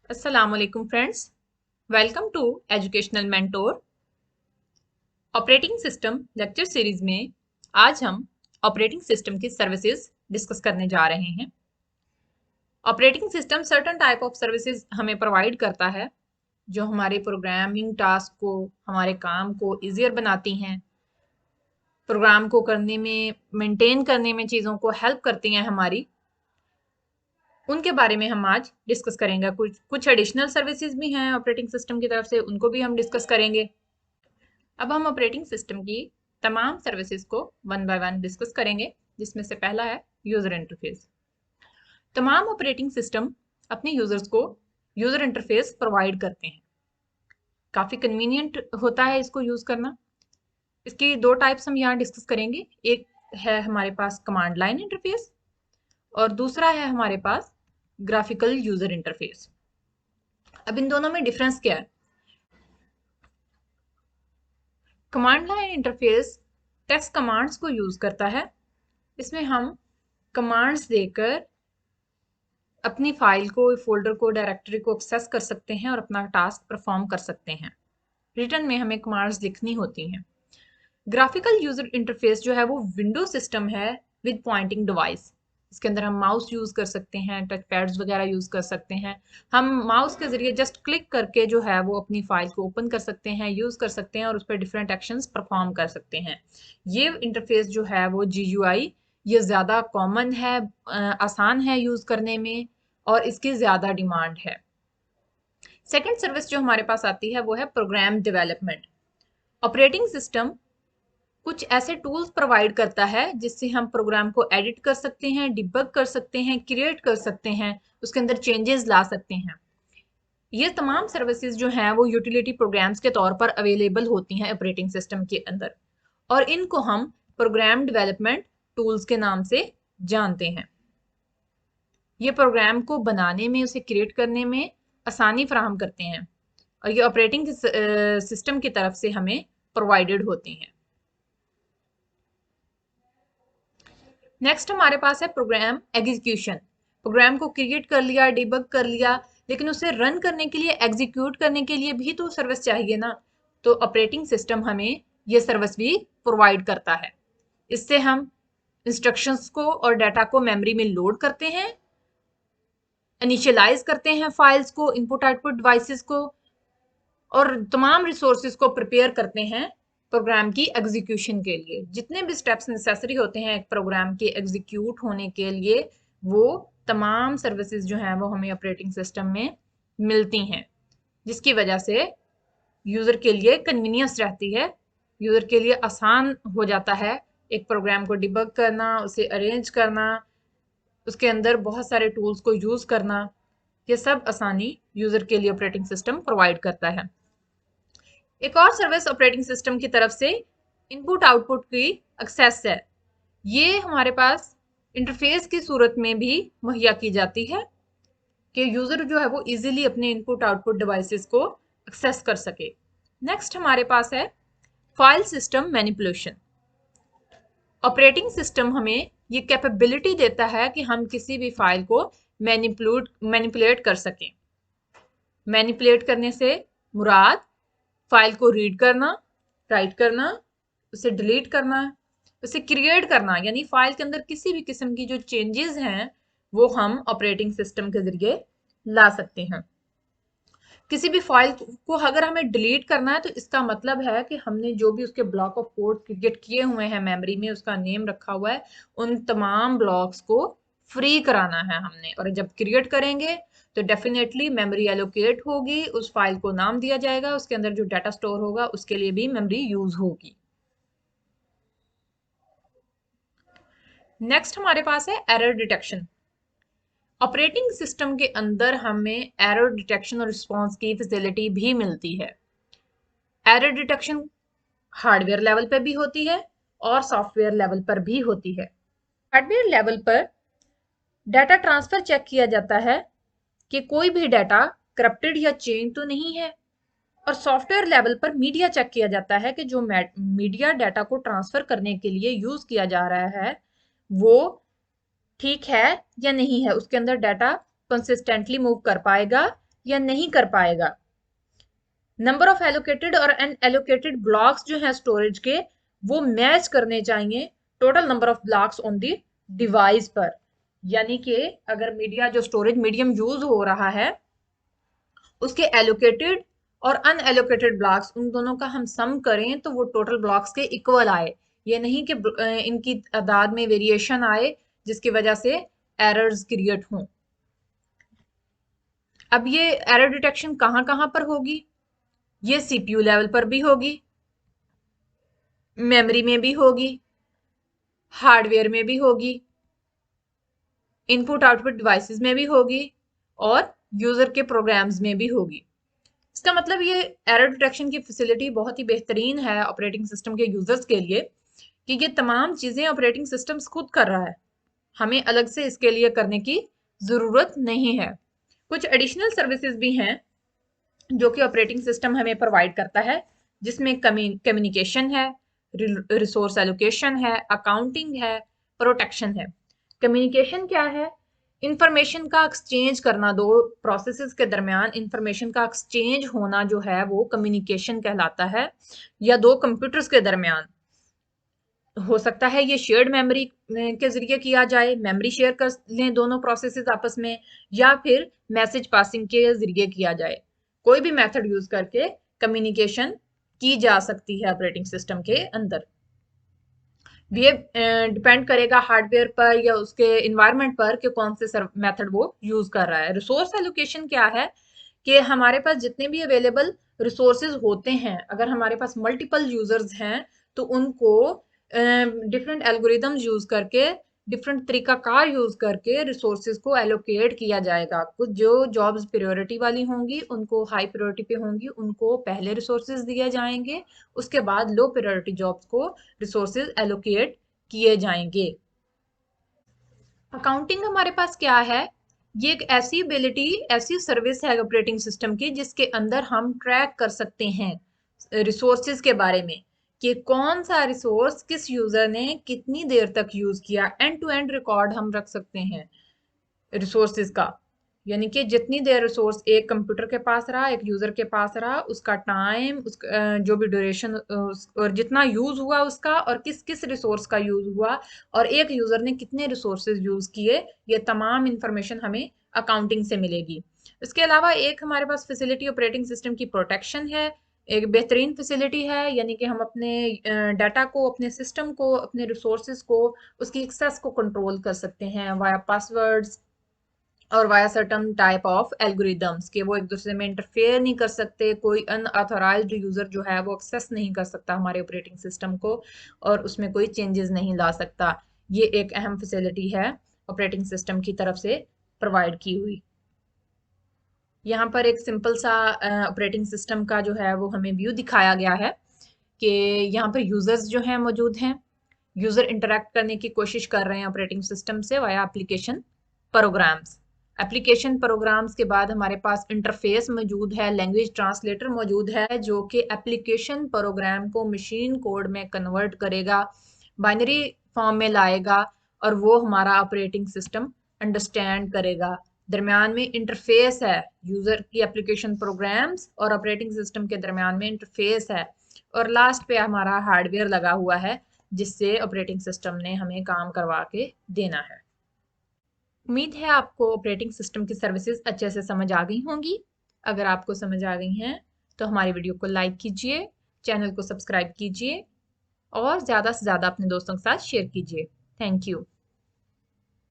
Assalamualaikum friends. Welcome to Educational Mentor. Operating system lecture series में आज हम operating system की सर्विसेज डिस्कस करने जा रहे हैं। Operating system certain type of services हमें प्रोवाइड करता है जो हमारे प्रोग्रामिंग टास्क को, हमारे काम को ईजियर बनाती हैं, प्रोग्राम को करने में, मेंटेन करने में चीज़ों को हेल्प करती हैं हमारी। उनके बारे में हम आज डिस्कस करेंगे। कुछ एडिशनल सर्विसेज भी हैं ऑपरेटिंग सिस्टम की तरफ से, उनको भी हम डिस्कस करेंगे। अब हम ऑपरेटिंग सिस्टम की तमाम सर्विसेज को वन बाय वन डिस्कस करेंगे, जिसमें से पहला है यूजर इंटरफेस। तमाम ऑपरेटिंग सिस्टम अपने यूजर्स को यूजर इंटरफेस प्रोवाइड करते हैं। काफ़ी कन्वीनियंट होता है इसको यूज़ करना। इसकी दो टाइप्स हम यहाँ डिस्कस करेंगे। एक है हमारे पास कमांड लाइन इंटरफेस और दूसरा है हमारे पास ग्राफिकल यूजर इंटरफेस। अब इन दोनों में डिफरेंस क्या है? Command line interface text commands को यूज करता है। इसमें हम कमांड्स देकर अपनी फाइल को, फोल्डर को, डायरेक्टरी को एक्सेस कर सकते हैं और अपना टास्क परफॉर्म कर सकते हैं। रिटर्न में हमें कमांड्स लिखनी होती हैं। ग्राफिकल यूजर इंटरफेस जो है वो विंडो सिस्टम है विद पॉइंटिंग डिवाइस। इसके अंदर हम माउस यूज कर सकते हैं, टच पैड्स वगैरह यूज कर सकते हैं। हम माउस के जरिए जस्ट क्लिक करके जो है वो अपनी फाइल को ओपन कर सकते हैं, यूज कर सकते हैं और उस पर डिफरेंट एक्शंस परफॉर्म कर सकते हैं। ये इंटरफेस जो है वो GUI, ये ज़्यादा कॉमन है, आसान है यूज करने में और इसकी ज़्यादा डिमांड है। सेकेंड सर्विस जो हमारे पास आती है वो है प्रोग्राम डेवलपमेंट। ऑपरेटिंग सिस्टम कुछ ऐसे टूल्स प्रोवाइड करता है जिससे हम प्रोग्राम को एडिट कर सकते हैं, डिबग कर सकते हैं, क्रिएट कर सकते हैं, उसके अंदर चेंजेस ला सकते हैं। ये तमाम सर्विसेज जो हैं वो यूटिलिटी प्रोग्राम्स के तौर पर अवेलेबल होती हैं ऑपरेटिंग सिस्टम के अंदर और इनको हम प्रोग्राम डेवलपमेंट टूल्स के नाम से जानते हैं। ये प्रोग्राम को बनाने में, उसे क्रिएट करने में आसानी फराहम करते हैं और ये ऑपरेटिंग सिस्टम की तरफ से हमें प्रोवाइडेड होते हैं। नेक्स्ट हमारे पास है प्रोग्राम एग्जीक्यूशन। प्रोग्राम को क्रिएट कर लिया, डिबग कर लिया, लेकिन उसे रन करने के लिए, एग्जीक्यूट करने के लिए भी तो सर्विस चाहिए ना। तो ऑपरेटिंग सिस्टम हमें ये सर्विस भी प्रोवाइड करता है। इससे हम इंस्ट्रक्शंस को और डाटा को मेमोरी में लोड करते हैं, इनिशियलाइज करते हैं फाइल्स को, इनपुट आउटपुट डिवाइसेस को और तमाम रिसोर्सेज को प्रिपेयर करते हैं प्रोग्राम की एग्जीक्यूशन के लिए। जितने भी स्टेप्स नेसेसरी होते हैं एक प्रोग्राम के एग्जीक्यूट होने के लिए, वो तमाम सर्विसेज जो हैं वो हमें ऑपरेटिंग सिस्टम में मिलती हैं, जिसकी वजह से यूज़र के लिए कन्वीनियंस रहती है, यूज़र के लिए आसान हो जाता है एक प्रोग्राम को डिबग करना, उसे अरेंज करना, उसके अंदर बहुत सारे टूल्स को यूज़ करना। ये सब आसानी यूज़र के लिए ऑपरेटिंग सिस्टम प्रोवाइड करता है। एक और सर्विस ऑपरेटिंग सिस्टम की तरफ से इनपुट आउटपुट की एक्सेस है। ये हमारे पास इंटरफेस की सूरत में भी मुहैया की जाती है कि यूज़र जो है वो इजीली अपने इनपुट आउटपुट डिवाइसेस को एक्सेस कर सके। नेक्स्ट हमारे पास है file system manipulation. Operating system हमें ये कैपेबिलिटी देता है कि हम किसी भी फाइल को मैनिपुलेट कर सकें। मैनिपुलेट करने से मुराद फाइल को रीड करना, राइट करना, उसे डिलीट करना, उसे क्रिएट करना, यानी फाइल के अंदर किसी भी किस्म की जो चेंजेस हैं वो हम ऑपरेटिंग सिस्टम के जरिए ला सकते हैं। किसी भी फाइल को अगर हमें डिलीट करना है तो इसका मतलब है कि हमने जो भी उसके ब्लॉक ऑफ कोड क्रिएट किए हुए हैं मेमोरी में, उसका नेम रखा हुआ है, उन तमाम ब्लॉक्स को फ्री कराना है हमने। और जब क्रिएट करेंगे तो डेफिनेटली मेमोरी एलोकेट होगी, उस फाइल को नाम दिया जाएगा, उसके अंदर जो डाटा स्टोर होगा उसके लिए भी मेमोरी यूज होगी। नेक्स्ट हमारे पास है एरर डिटेक्शन। ऑपरेटिंग सिस्टम के अंदर हमें एरर डिटेक्शन और रिस्पॉन्स की फैसिलिटी भी मिलती है। एरर डिटेक्शन हार्डवेयर लेवल पर भी होती है और सॉफ्टवेयर लेवल पर भी होती है। हार्डवेयर लेवल पर डाटा ट्रांसफर चेक किया जाता है कि कोई भी डाटा करप्टेड या चेंज तो नहीं है, और सॉफ्टवेयर लेवल पर मीडिया चेक किया जाता है कि जो मीडिया डाटा को ट्रांसफर करने के लिए यूज किया जा रहा है वो ठीक है या नहीं है, उसके अंदर डाटा कंसिस्टेंटली मूव कर पाएगा या नहीं कर पाएगा। नंबर ऑफ एलोकेटेड और अनएलोकेटेड ब्लॉक्स जो है स्टोरेज के, वो मैच करने चाहिए total number of blocks on the device पर। यानी कि अगर मीडिया जो स्टोरेज मीडियम यूज हो रहा है उसके एलोकेटेड और अनएलोकेटेड ब्लॉक्स, उन दोनों का हम सम करें तो वो टोटल ब्लॉक्स के इक्वल आए। ये नहीं कि इनकी तादाद में वेरिएशन आए जिसकी वजह से एरर्स क्रिएट हों। अब ये एरर डिटेक्शन कहाँ कहाँ पर होगी? ये सीपीयू लेवल पर भी होगी, मेमोरी में भी होगी, हार्डवेयर में भी होगी, इनपुट आउटपुट डिवाइसेस में भी होगी और यूजर के प्रोग्राम्स में भी होगी। इसका मतलब ये एरर डिटेक्शन की फैसिलिटी बहुत ही बेहतरीन है ऑपरेटिंग सिस्टम के यूजर्स के लिए कि ये तमाम चीजें ऑपरेटिंग सिस्टम खुद कर रहा है, हमें अलग से इसके लिए करने की जरूरत नहीं है। कुछ एडिशनल सर्विसेज भी हैं जो कि ऑपरेटिंग सिस्टम हमें प्रोवाइड करता है, जिसमें कम्युनिकेशन है, रिसोर्स एलोकेशन है, अकाउंटिंग है, प्रोटेक्शन है। कम्युनिकेशन क्या है? इंफॉर्मेशन का एक्सचेंज करना, दो प्रोसेसेस के दरमियान इंफॉर्मेशन का एक्सचेंज होना जो है वो कम्युनिकेशन कहलाता है, या दो कंप्यूटर्स के दरमियान हो सकता है ये शेयर्ड मेमोरी के जरिए किया जाए, मेमोरी शेयर कर लें दोनों प्रोसेसेस आपस में, या फिर मैसेज पासिंग के जरिए किया जाए। कोई भी मेथड यूज करके कम्युनिकेशन की जा सकती है ऑपरेटिंग सिस्टम के अंदर। ये डिपेंड करेगा हार्डवेयर पर या उसके इन्वायरमेंट पर कि कौन से मेथड वो यूज कर रहा है। रिसोर्स एलोकेशन क्या है कि हमारे पास जितने भी अवेलेबल रिसोर्सेज होते हैं, अगर हमारे पास मल्टीपल यूजर्स हैं तो उनको डिफरेंट एल्गोरिदम्स यूज करके, डिफरेंट तरीकाकार यूज करके रिसोर्सेज को एलोकेट किया जाएगा। कुछ जो जॉब्स प्रायोरिटी वाली होंगी उनको हाई प्रायोरिटी पे होंगी, उनको पहले रिसोर्सेज दिए जाएंगे, उसके बाद लो प्रायोरिटी जॉब्स को रिसोर्सेज एलोकेट किए जाएंगे। अकाउंटिंग हमारे पास क्या है? ये एक ऐसी एबिलिटी, ऐसी सर्विस है ऑपरेटिंग सिस्टम की जिसके अंदर हम ट्रैक कर सकते हैं रिसोर्सेज के बारे में कि कौन सा रिसोर्स किस यूजर ने कितनी देर तक यूज किया। एंड टू एंड रिकॉर्ड हम रख सकते हैं रिसोर्सेज का, यानी कि जितनी देर रिसोर्स एक कंप्यूटर के पास रहा, एक यूजर के पास रहा, उसका टाइम, उसका जो भी ड्यूरेशन और जितना यूज हुआ उसका, और किस किस रिसोर्स का यूज हुआ, और एक यूजर ने कितने रिसोर्सेज यूज किए, ये तमाम इंफॉर्मेशन हमें अकाउंटिंग से मिलेगी। इसके अलावा एक हमारे पास फैसिलिटी ऑपरेटिंग सिस्टम की प्रोटेक्शन है, एक बेहतरीन फैसिलिटी है, यानी कि हम अपने डाटा को, अपने सिस्टम को, अपने रिसोर्सेज को, उसकी एक्सेस को कंट्रोल कर सकते हैं वाया पासवर्ड्स और via certain type of algorithms के वो एक दूसरे में इंटरफेयर नहीं कर सकते। कोई अनऑथराइज्ड यूजर जो है वो एक्सेस नहीं कर सकता हमारे ऑपरेटिंग सिस्टम को और उसमें कोई चेंजेस नहीं ला सकता। ये एक अहम फैसिलिटी है ऑपरेटिंग सिस्टम की तरफ से प्रोवाइड की हुई। यहाँ पर एक सिंपल सा ऑपरेटिंग सिस्टम का जो है वो हमें व्यू दिखाया गया है कि यहाँ पर यूजर्स जो हैं मौजूद हैं, यूजर इंटरेक्ट करने की कोशिश कर रहे हैं ऑपरेटिंग सिस्टम से via application programs. Application programs के बाद हमारे पास इंटरफेस मौजूद है, लैंग्वेज ट्रांसलेटर मौजूद है जो कि एप्लीकेशन प्रोग्राम को मशीन कोड में कन्वर्ट करेगा, बाइनरी फॉर्म में लाएगा और वो हमारा ऑपरेटिंग सिस्टम अंडरस्टैंड करेगा। दरमियान में इंटरफेस है, यूजर की एप्लीकेशन प्रोग्राम्स और ऑपरेटिंग सिस्टम के दरमियान में इंटरफेस है, और लास्ट पे हमारा हार्डवेयर लगा हुआ है जिससे ऑपरेटिंग सिस्टम ने हमें काम करवा के देना है। उम्मीद है आपको ऑपरेटिंग सिस्टम की सर्विसेज अच्छे से समझ आ गई होंगी। अगर आपको समझ आ गई हैं तो हमारी वीडियो को लाइक कीजिए, चैनल को सब्सक्राइब कीजिए और ज़्यादा से ज़्यादा अपने दोस्तों के साथ शेयर कीजिए। Thank you.